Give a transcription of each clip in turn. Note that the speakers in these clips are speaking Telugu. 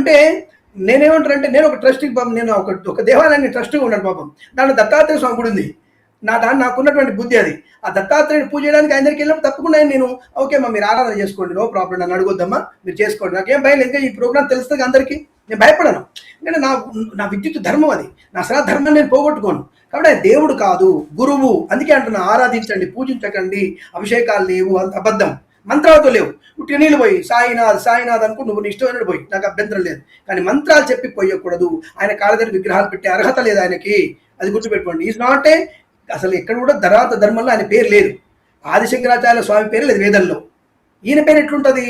అంటే నేనేమంటానంటే, నేను ఒక ట్రస్ట్‌కి నేను ఒక దేవాలయాన్ని ట్రస్ట్‌గా ఉన్నాను పాపం. దాంట్లో దత్తాత్రేయ స్వామి గుడి ఉంది. నాకున్నటువంటి బుద్ధి అది. ఆ దత్తాత్రేయుని పూజ చేయడానికి ఆయన దగ్గరికెళ్ళినప్పుడు తప్పకుండా నేను ఓకే అమ్మా మీరు ఆరాధన చేసుకోండి. నో ప్రాబ్లమ్ నన్ను అడగొద్దమ్మా మీరు చేసుకోండి. నాకేం భయం లేదు. ఈ ప్రోగ్రామ్ తెలుస్తది అందరికీ. నేను భయపడను. ఎందుకంటే నా విద్యుత్ ధర్మం అది. నా సనాధర్మాన్ని నేను పోగొట్టుకోను. కాబట్టి ఆయన దేవుడు కాదు, గురువు. అందుకే అంటున్నా ఆరాధించండి, పూజించకండి. అభిషేకాలు లేవు, అబద్ధం. మంత్రాలతో లేవు. ఉట్టిగా నీళ్ళు పోయి సాయినాథ్ సాయినాథ్ అనుకో నువ్వు నీ ఇష్టమైనట్టు పోయి, నాకు అభ్యంతరం లేదు. కానీ మంత్రాలు చెప్పి పోయకూడదు. ఆయన కాళ్ళ దగ్గర విగ్రహాలు పెట్టే అర్హత లేదు ఆయనకి. అది గుర్తుపెట్టుకోండి. ఈజ్ నాట్ ఏ అసలు ఎక్కడ కూడా ధరాత ధర్మంలో ఆయన పేరు లేదు. ఆదిశంకరాచార్య స్వామి పేరు లేదు వేదంలో. ఈయన పేరు ఎట్లుంటుంది?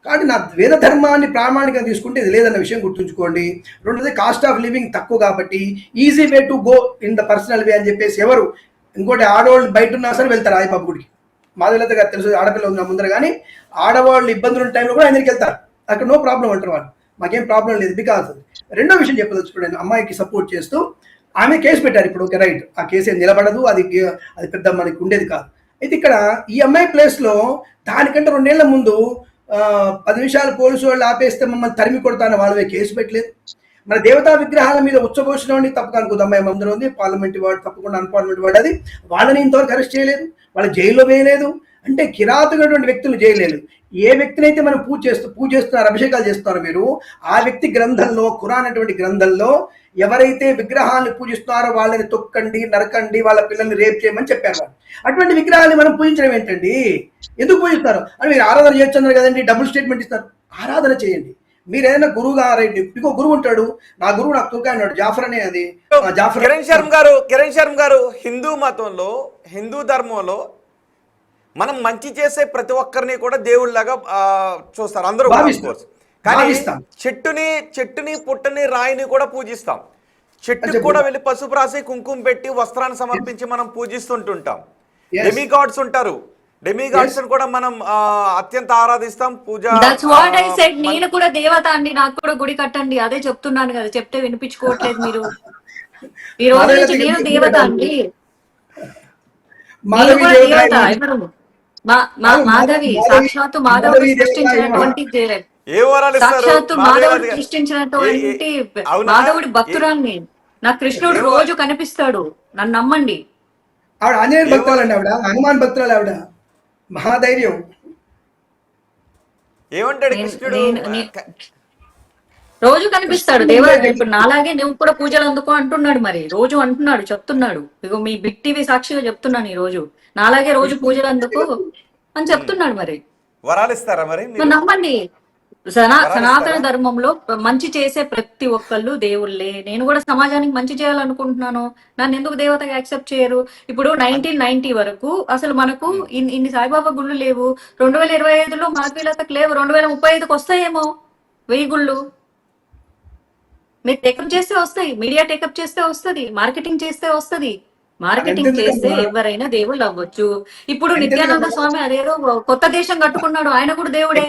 కాబట్టి నా వేద ధర్మాన్ని ప్రామాణికంగా తీసుకుంటే ఇది లేదన్న విషయం గుర్తుంచుకోండి. రెండోది కాస్ట్ ఆఫ్ లివింగ్ తక్కువ కాబట్టి easy way to go in the personal way అని చెప్పేసి ఎవరు ఇంకోటి ఆడవాళ్ళు బయట ఉన్నా సరే వెళ్తారు ఆయపాప గుడికి. మాధవలత గారు తెలుసు, ఆడపిల్ల ఉన్న ముందర. కానీ ఆడవాళ్ళు ఇబ్బందులు ఉన్న టైంలో కూడా ఆయన దగ్గరికి వెళ్తారు. అక్కడ నో ప్రాబ్లం అంటారు వాళ్ళు. మాకేం ప్రాబ్లం లేదు. బికాజ్ రెండో విషయం చెప్పదలుచుకోండి, అమ్మాయికి సపోర్ట్ చేస్తూ ఆమె కేసు పెట్టారు ఇప్పుడు. ఓకే రైట్, ఆ కేసు ఏం నిలబడదు, అది పెద్ద మనకి ఉండేది కాదు. అయితే ఇక్కడ ఈ అమ్మాయి ప్లేస్లో దానికంటే 2 ఏళ్ల ముందు 10 నిమిషాలు పోలీసు వాళ్ళు ఆపేస్తే మమ్మల్ని తరిమి కొడతాను వాళ్ళవే కేసు పెట్టలేదు. మన దేవతా విగ్రహాల మీద ఉచ్చబోసినోడిని తప్పక అనుకుంది. అమ్మాయి మందులో ఉంది, పార్లమెంట్ వాడు తప్పకుండా అన్పార్లమెంట్ వాడు. అది వాళ్ళని ఇంతవరకు అరెస్ట్ చేయలేదు, వాళ్ళ జైల్లో వేయలేదు. అంటే కిరాతకమైనటువంటి వ్యక్తులు చేయలేదు. ఏ వ్యక్తినైతే మనం పూజ చేస్తున్నారు, అభిషేకాలు చేస్తున్నారు మీరు, ఆ వ్యక్తి గ్రంథంలో, ఖురాన్ అటువంటి గ్రంథంలో ఎవరైతే విగ్రహాలను పూజిస్తున్నారో వాళ్ళని తొక్కండి, నరకండి, వాళ్ళ పిల్లల్ని రేప్ చేయమని చెప్పారు వాళ్ళు. అటువంటి విగ్రహాన్ని మనం పూజించడం ఏంటండి? ఎందుకు పూజిస్తారు అని మీరు ఆరాధన చేయొచ్చు అన్నారు కదండి, డబుల్ స్టేట్మెంట్ ఇస్తారు. ఆరాధన చేయండి. మీరు ఏదైనా గురువు గారండి, ఇంకో గురువు ఉంటాడు, నా గురువు నాకు తుర్కా అన్నాడు, జాఫర్ అనే. అది జాఫర్. కిరణ్ శర్మ గారు హిందూ మతంలో, హిందూ ధర్మంలో మనం మంచి చేసే ప్రతి ఒక్కరిని కూడా దేవుళ్ళలాగా చూస్తారు అందరూ. కానీ చెట్టుని పుట్టని రాయిని కూడా పూజిస్తాం. చెట్టుకి కూడా వెళ్ళి పసుపు రాసి కుంకుమ పెట్టి వస్త్రాన్ని సమర్పించి మనం పూజిస్తుంటుంటాం. డెమిగాడ్స్ ఉంటారు, డెమిగాడ్స్ కూడా మనం అత్యంత ఆరాధిస్తాం. పూజ. నేను కూడా దేవత అండి, నాకు కూడా గుడి కట్టండి, అదే చెప్తున్నాను కదా. చెప్తే వినిపించుకోవట్లేదు మీరు. ఈ రోజు నుంచి నేను దేవత అండి, మాధవి. సాక్షాత్తు మాధవుడు సృష్టించినటువంటి సాక్షాత్తు మాధవుడు సృష్టించినటువంటి మాధవుడి భక్తురాల్ని. నా కృష్ణుడు రోజు కనిపిస్తాడు, నన్ను నమ్మండి. ఆవిడ ఆంజనేయ భక్తురాలండి, ఆవిడ హనుమాన్ భక్తురాలు, ఆవిడ మహాధైర్యం. ఏమంటాడు కృష్ణుడు? రోజు కనిపిస్తాడు దేవత. ఇప్పుడు నాలాగే నువ్వు కూడా పూజలు అందుకో అంటున్నాడు. మరి రోజు అంటున్నాడు, చెప్తున్నాడు. ఇగో మీ బిగ్ టీవీ సాక్షిగా చెప్తున్నాను, ఈ రోజు నాలాగే రోజు పూజలు అందుకో అని చెప్తున్నాడు. మరి వరాలు ఇస్తారా? మరి నమ్మండి. సనాతన ధర్మంలో మంచి చేసే ప్రతి ఒక్కళ్ళు దేవుళ్ళే. నేను కూడా సమాజానికి మంచి చేయాలనుకుంటున్నాను, నన్ను ఎందుకు దేవతగా యాక్సెప్ట్ చేయరు? ఇప్పుడు 1990 వరకు అసలు మనకు ఇన్ని సాయిబాబా గుళ్ళు లేవు. 2025లో మాధవీలతకు లేవు. 2035కి వస్తాయేమో 1000 గుళ్ళు. మీరు టేకప్ చేస్తే వస్తాయి, మీడియా టేకప్ చేస్తే వస్తుంది, మార్కెటింగ్ చేస్తే వస్తుంది. మార్కెటింగ్ చేస్తే ఎవరైనా దేవుళ్ళు అవ్వచ్చు. ఇప్పుడు నిత్యానంద స్వామి అదేదో కొత్త దేశం కట్టుకున్నాడు, ఆయన కూడా దేవుడే.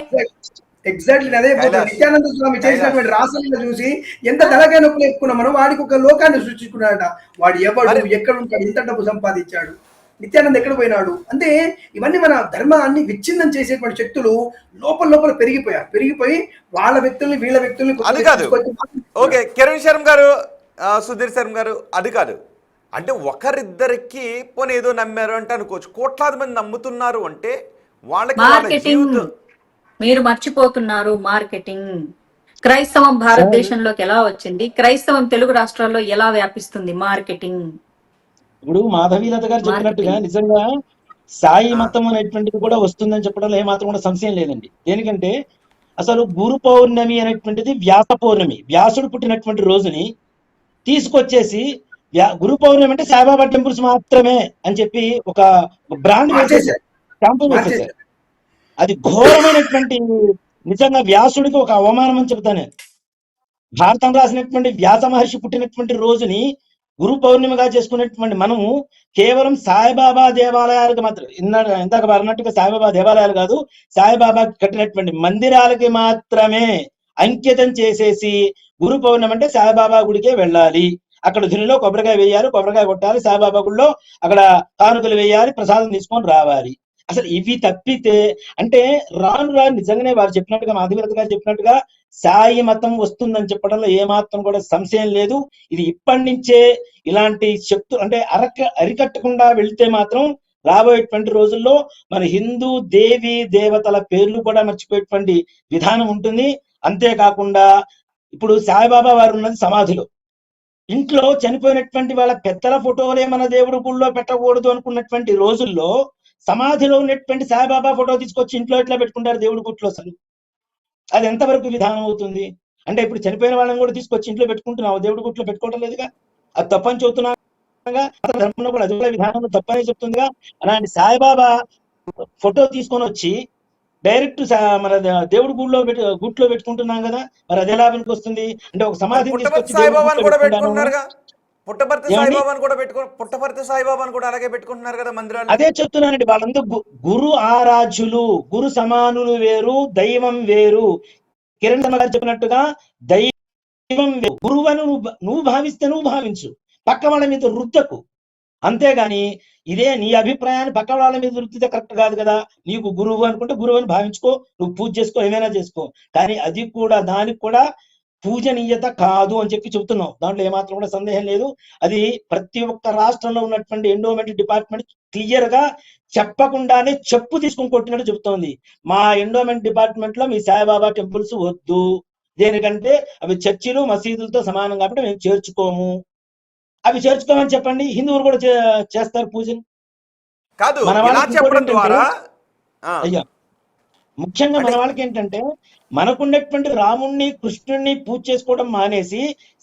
ఎగ్జాక్ట్లీ అదే. నిత్యానంద స్వామి చేసినటువంటి రాసలీల చూసి ఎంత తలకాయ నొప్పులు ఎక్కున్నాం మనం. వాడికి ఒక లోకాన్ని సృష్టించుకున్నాడట. వాడు ఎవడు, ఎక్కడ ఉంటాడు, ఇంత డబ్బు సంపాదించాడు, నిత్యానంద ఎక్కడ పోయినాడు. అంటే ఇవన్నీ మన ధర్మాన్ని విచ్ఛిన్నం చేసేటువంటి శక్తులు లోపల పెరిగిపోయి వాళ్ళ వ్యక్తుల్ని వీళ్ళ వ్యక్తుల్ని. అది కాదు. ఓకే కిరణ్ శర్మ గారు, సుధీర్ శర్మ గారు, అది కాదు. అంటే ఒకరిద్దరికి పోనీ ఏదో నమ్మారు అంటే అనుకోవచ్చు. కోట్లాది మంది నమ్ముతున్నారు అంటే వాళ్ళకి మీరు మర్చిపోతున్నారు మార్కెటింగ్. క్రైస్తవం భారతదేశంలోకి ఎలా వచ్చింది, క్రైస్తవం తెలుగు రాష్ట్రాల్లో ఎలా వ్యాపిస్తుంది? మార్కెటింగ్. ఇప్పుడు మాధవీలత గారు చెప్పినట్టుగా నిజంగా సాయి మతం అనేటువంటిది కూడా వస్తుందని చెప్పడంలో ఏమాత్రం కూడా సంశయం లేదండి. దేనికంటే అసలు గురు పౌర్ణమి అనేటువంటిది వ్యాస పౌర్ణమి, వ్యాసుడు పుట్టినటువంటి రోజుని తీసుకొచ్చేసి గురు పౌర్ణమి అంటే సాయిబాబా టెంపుల్స్ మాత్రమే అని చెప్పి ఒక బ్రాండ్ వేసేసారు, క్యాంపెయిన్ వేసేసారు. అది ఘోరమైనటువంటి, నిజంగా వ్యాసుడికి ఒక అవమానం అని చెప్తాను. భారతం రాసినటువంటి వ్యాస మహర్షి పుట్టినటువంటి రోజుని గురు పౌర్ణమిగా చేసుకున్నటువంటి మనము కేవలం సాయిబాబా దేవాలయాలకు మాత్రం, ఇందాక అన్నట్టుగా సాయిబాబా దేవాలయాలు కాదు, సాయిబాబా కట్టినటువంటి మందిరాలకి మాత్రమే అంకితం చేసేసి గురు పౌర్ణమి అంటే సాయిబాబా గుడికే వెళ్ళాలి, అక్కడ ధునిలో కొబ్బరికాయ వేయాలి, కొబ్బరికాయ కొట్టాలి, సాయిబాబా గుడిలో అక్కడ కానుకలు వేయాలి, ప్రసాదం తీసుకొని రావాలి. అసలు ఇవి తప్పితే అంటే రాను రాను నిజంగానే వారు చెప్పినట్టుగా మాధవీలత గారు చెప్పినట్టుగా సాయి మతం వస్తుందని చెప్పడంలో ఏమాత్రం కూడా సంశయం లేదు. ఇది ఇప్పటి నుంచే ఇలాంటి శక్తులు అంటే అరికట్టకుండా వెళ్తే మాత్రం రాబోయేటువంటి రోజుల్లో మన హిందూ దేవి దేవతల పేర్లు కూడా మర్చిపోయేటువంటి విధానం ఉంటుంది. అంతేకాకుండా ఇప్పుడు సాయిబాబా వారు ఉన్నది సమాధిలో, ఇంట్లో చనిపోయినటువంటి వాళ్ళ పెద్దల ఫోటోలే మన దేవుడి గుళ్ళో పెట్టకూడదు అనుకున్నటువంటి రోజుల్లో సమాధిలో ఉన్నటువంటి సాయిబాబా ఫోటో తీసుకొచ్చి ఇంట్లో ఎట్లా పెట్టుకుంటారు దేవుడి గుట్లో? అసలు అది ఎంతవరకు విధానం అవుతుంది? అంటే ఇప్పుడు చనిపోయిన వాళ్ళని కూడా తీసుకొచ్చి ఇంట్లో పెట్టుకుంటున్నావు, దేవుడి గుట్లో పెట్టుకోవడం లేదుగా, అది తప్పని చెబుతున్నాగా. ధర్మంలో కూడా అది కూడా విధానంలో తప్పని చెప్తుందిగా. అలాంటి సాయిబాబా ఫోటో తీసుకొని వచ్చి డైరెక్ట్ మన దేవుడి గుట్లో పెట్టుకుంటున్నాం కదా, మరి అది ఎలా పనికి వస్తుంది? అంటే ఒక సమాధిని తీసుకొచ్చి సాయిబాబాను కూడా పెట్టుకుంటున్నారుగా, పుట్టపర్తి సాయిబాబాను కూడా పుట్టపర్తి సాయిబాబాను కూడా అలాగే పెట్టుకుంటున్నారు కదా మందిరాలు. అదే చెప్తున్నానండి, వాళ్ళందరూ గురు ఆరాధ్యులు, గురు సమానులు వేరు, దైవం వేరు. కిరణ్ శర్మ గారు చెప్పినట్టుగా దైవం వేరు, గురువును నువ్వు భావిస్తే నువ్వు భావించు, పక్క వాళ్ళ మీద రుద్దకు. అంతేగాని ఇదే నీ అభిప్రాయాన్ని పక్క వాళ్ళ మీద రుద్దితే కరెక్ట్ కాదు కదా. నీకు గురువు అనుకుంటే గురువు అని భావించుకో, నువ్వు పూజ చేసుకో, ఏమైనా చేసుకో, కానీ అది కూడా దానికి కూడా పూజనీయత కాదు అని చెప్పి చెబుతున్నాం. దాంట్లో ఏమాత్రం కూడా సందేహం లేదు. అది ప్రతి ఒక్క రాష్ట్రంలో ఉన్నటువంటి ఎండోమెంట్ డిపార్ట్మెంట్ క్లియర్ గా చెప్పకుండానే చెప్పు తీసుకుని కొట్టినట్టు చెబుతోంది. మా ఎండోమెంట్ డిపార్ట్మెంట్ లో మీ సాయిబాబా టెంపుల్స్ వద్దు, దేనికంటే అవి చర్చిలు మసీదులతో సమానం కాబట్టి మేము చేర్చుకోము. అవి చేర్చుకోమని చెప్పండి, హిందువులు కూడా చేస్తారు పూజలు. కాదు మన వాళ్ళకి చెప్పడం ద్వారా అయ్యా ముఖ్యంగా మన వాళ్ళకి ఏంటంటే మనకున్నటువంటి రాముణ్ణి కృష్ణుణ్ణి పూజ చేసుకోవడం మానేసి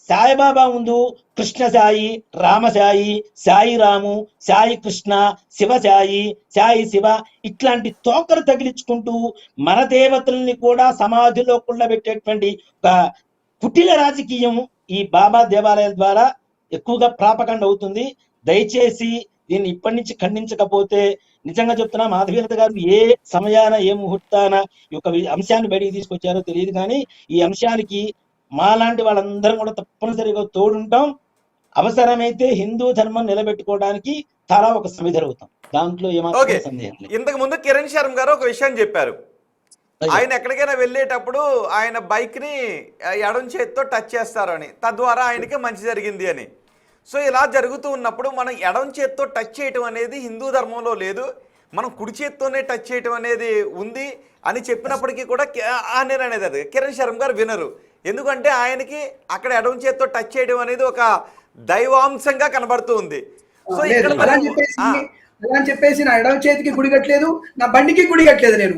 సాయిబాబా ముందు కృష్ణ సాయి, రామ సాయి, సాయి రాము, సాయి కృష్ణ, శివ సాయి, సాయి శివ ఇట్లాంటి తోకలు తగిలించుకుంటూ మన దేవతల్ని కూడా సమాధిలో కుళ్ళబెట్టేటువంటి ఒక కుటిల రాజకీయం ఈ బాబా దేవాలయాల ద్వారా ఎక్కువగా ప్రాపకండ అవుతుంది. దయచేసి దీన్ని ఇప్పటి నుంచి ఖండించకపోతే, నిజంగా చెప్తున్నా మాధవీలత గారు ఏ సమయాన ఏ ముహూర్తాన ఈ యొక్క అంశాన్ని బయటికి తీసుకొచ్చారో తెలియదు, కానీ ఈ అంశానికి మాలాంటి వాళ్ళందరం కూడా తప్పనిసరిగా తోడుంటాం. అవసరమైతే హిందూ ధర్మం నిలబెట్టుకోవడానికి చాలా ఒక సమిధరవుతాం, దాంట్లో ఏమాత్రం సందేహం లేదు. ఇంతకు ముందు కిరణ్ శర్మ గారు ఒక విషయం చెప్పారు. ఆయన ఎక్కడికైనా వెళ్ళేటప్పుడు ఆయన బైక్ ని ఎడం చేతితో టచ్ చేస్తారని, తద్వారా ఆయనకి మంచి జరిగింది అని. సో ఇలా జరుగుతూ ఉన్నప్పుడు మనం ఎడం చేత్తో టచ్ చేయటం అనేది హిందూ ధర్మంలో లేదు, మనం కుడి చేత్తోనే టచ్ చేయటం అనేది ఉంది అని చెప్పినప్పటికీ కూడా నేను అనేది అది కిరణ్ శర్మ గారు వినరు. ఎందుకంటే ఆయనకి అక్కడ ఎడం చేత్తో టచ్ చేయడం అనేది ఒక దైవాంశంగా కనబడుతూ ఉంది. సో ఇక్కడ అలా అని చెప్పేసి నా ఎడమ చేతికి గుడి కట్టలేదు, నా బండికి గుడి కట్టలేదు నేను.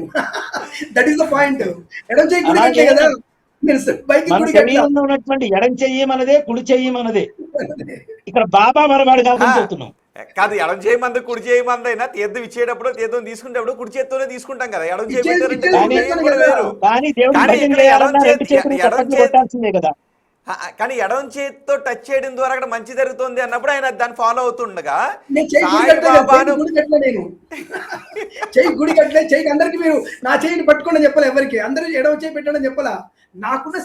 That is the point. ఎడమ చేతికి గుడి కట్టలేదు కదా, ఉన్నటువంటి ఎడం చెయ్యి మనదే, కుడి చెయ్యి మనదే. ఇక్కడ బాబా మరవాడు కాకుండా చెప్తున్నాం. కాదు, ఎడం చేయమంది కుడి చేయమంది అయినా తీర్థం ఇచ్చేటప్పుడు తీర్థం తీసుకునేటప్పుడు కుడి చేత్తోనే తీసుకుంటాం కదా. ఎడం చేయాల్సిందే కదా. కానీ ఎడం చేతితో టచ్ చేయడం ద్వారా అక్కడ మంచి జరుగుతుంది అన్నప్పుడు ఆయన దాన్ని ఫాలో అవుతుండగా చెయ్యి గుడి కట్టలేదు, చెయ్యి అందరికి మీరు నా చెయ్యిని పట్టుకోండి చెప్పాలి, ఎవరికి అందరూ ఎడవ చేయి పెట్టడం చెప్పాలా. నాకున్న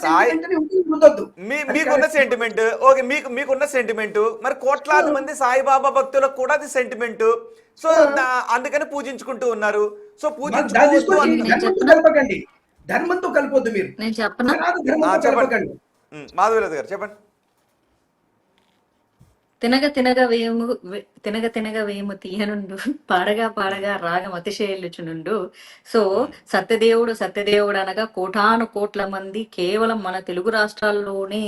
మీకున్న సెంటిమెంట్ ఓకే, మీకున్న సెంటిమెంట్ మరి కోట్లాది మంది సాయిబాబా భక్తులకు కూడా అది సెంటిమెంట్. సో అందుకని పూజించుకుంటూ ఉన్నారు. సో కలపకండి, ధర్మంతో కలపొద్దు మీరు. నేను చెప్పనా? కలపకండి. మాధవీలత గారు చెప్పండి. తినగ తినగ వేము తీయనుండు, పాడగా పాడగా రాగం అతిశయలుచునుండు. సో సత్యదేవుడు అనగా కోటాను కోట్ల మంది కేవలం మన తెలుగు రాష్ట్రాల్లోనే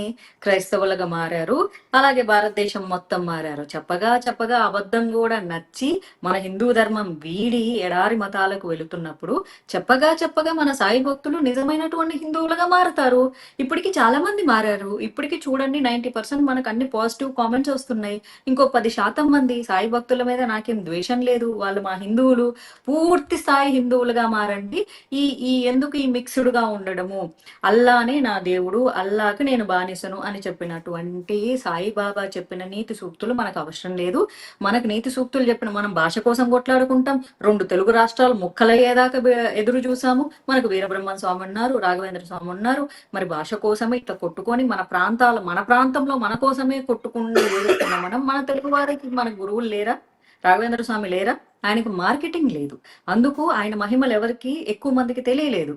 క్రైస్తవులుగా మారారు, అలాగే భారతదేశం మొత్తం మారారు. చెప్పగా అబద్ధం కూడా నచ్చి మన హిందూ ధర్మం వీడి ఎడారి మతాలకు వెళుతున్నప్పుడు చెప్పగా మన సాయి భక్తులు నిజమైనటువంటి హిందువులుగా మారుతారు. ఇప్పటికి చాలా మంది మారారు. ఇప్పటికి చూడండి 90% మనకు అన్ని పాజిటివ్ కామెంట్స్ వస్తున్నాయి. ఇంకో 10% మంది సాయి భక్తుల మీద నాకేం ద్వేషం లేదు, వాళ్ళు మా హిందువులు, పూర్తి స్థాయి హిందువులుగా మారండి. ఎందుకు ఈ మిక్స్డ్ గా ఉండడము? అల్లానే నా దేవుడు, అల్లాకి నేను బానిసను అని చెప్పినటువంటి సాయిబాబా చెప్పిన నీతి సూక్తులు మనకు అవసరం లేదు. మనకు నీతి సూక్తులు చెప్పిన మనం భాష కోసం కొట్లాడుకుంటాం. 2 తెలుగు రాష్ట్రాలు ముక్కలయ్యేదాకా ఎదురు చూసాము. మనకు వీరబ్రహ్మణ స్వామి ఉన్నారు, రాఘవేంద్ర స్వామి ఉన్నారు. మరి భాష కోసమే ఇట్లా కొట్టుకొని మన ప్రాంతంలో మన కోసమే కొట్టుకుని మన తెలుగు వారికి మన గురువులు లేరా? రాఘవేంద్ర స్వామి లేరా? ఆయనకు మార్కెటింగ్ లేదు. అందుకు ఆయన మహిమలు ఎవరికి ఎక్కువ మందికి తెలియలేదు.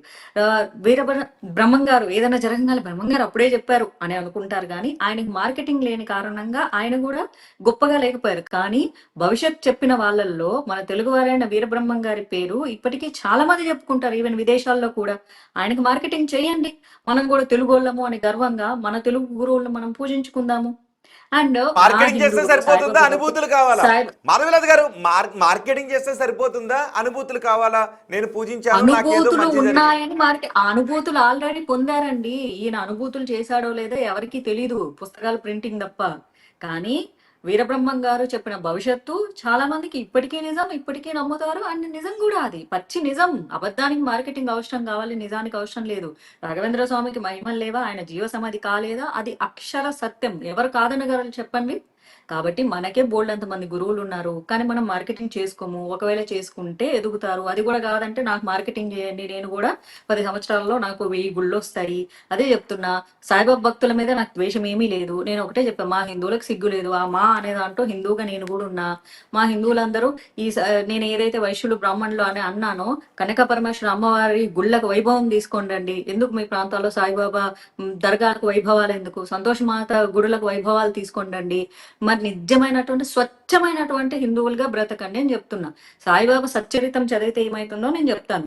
బ్రహ్మం గారు ఏదైనా జరగగానే బ్రహ్మం గారు అప్పుడే చెప్పారు అని అనుకుంటారు, కానీ ఆయనకు మార్కెటింగ్ లేని కారణంగా ఆయన కూడా గొప్పగా లేకపోయారు. కానీ భవిష్యత్ చెప్పిన వాళ్ళల్లో మన తెలుగువారైన వీరబ్రహ్మం గారి పేరు ఇప్పటికీ చాలా మంది చెప్పుకుంటారు, ఈవెన్ విదేశాల్లో కూడా. ఆయనకు మార్కెటింగ్ చేయండి, మనం కూడా తెలుగు వాళ్ళము అని గర్వంగా మన తెలుగు గురువులను మనం పూజించుకుందాము. అండ్ మార్కెటింగ్ చేస్తే సరిపోతుందా, అనుభూతులు కావాలా? మాధవీలత గారు, మార్కెటింగ్ చేస్తే సరిపోతుందా, అనుభూతులు కావాలా? నేను పూజించాను, అనుభూతులు ఉన్నాయని అనుభూతులు ఆల్రెడీ పొందారండి. ఈయన అనుభూతులు చేశాడో లేదో ఎవరికి తెలీదు, పుస్తకాలు ప్రింటింగ్ తప్ప. కానీ వీరబ్రహ్మం గారు చెప్పిన భవిష్యత్తు చాలా మందికి ఇప్పటికీ నిజం, ఇప్పటికీ నమ్ముతారు. అండ్ నిజం కూడా, అది పచ్చి నిజం. అబద్ధానికి మార్కెటింగ్ అవసరం కావాలి, నిజానికి అవసరం లేదు. రాఘవేంద్ర స్వామికి మహిమలు లేవా, ఆయన జీవ సమాధి కాలేదా, అది అక్షర సత్యం. ఎవరు కాదనగలరు చెప్పండి? కాబట్టి మనకే బోల్డ్ అంతమంది గురువులు ఉన్నారు, కానీ మనం మార్కెటింగ్ చేసుకోము. ఒకవేళ చేసుకుంటే ఎదుగుతారు. అది కూడా కాదంటే నాకు మార్కెటింగ్ చేయండి, నేను కూడా 10 సంవత్సరాల్లో నాకు 1000 గుళ్ళు వస్తాయి. అదే చెప్తున్నా. సాయిబాబా భక్తుల మీద నాకు ద్వేషం ఏమీ లేదు. నేను ఒకటే చెప్పాను, మా హిందువులకు సిగ్గు లేదు. ఆ మా అనే దాంట్లో హిందువుగా నేను కూడా ఉన్నా. మా హిందువులందరూ నేను ఏదైతే వైశ్యులు బ్రాహ్మణులు అని అన్నానో, కనక పరమేశ్వర అమ్మవారి గుళ్ళకు వైభవం తీసుకోండి. ఎందుకు మీ ప్రాంతాల్లో సాయిబాబా దర్గాకు వైభవాలు ఎందుకు? సంతోషమాత గుడులకు వైభవాలు తీసుకోండి. మరి నిజమైనటువంటి స్వచ్ఛమైనటువంటి హిందువులుగా బ్రతకండి అని చెప్తున్నా. సాయిబాబా సచ్చరితం చదివితే ఏమైతుందో నేను చెప్తాను.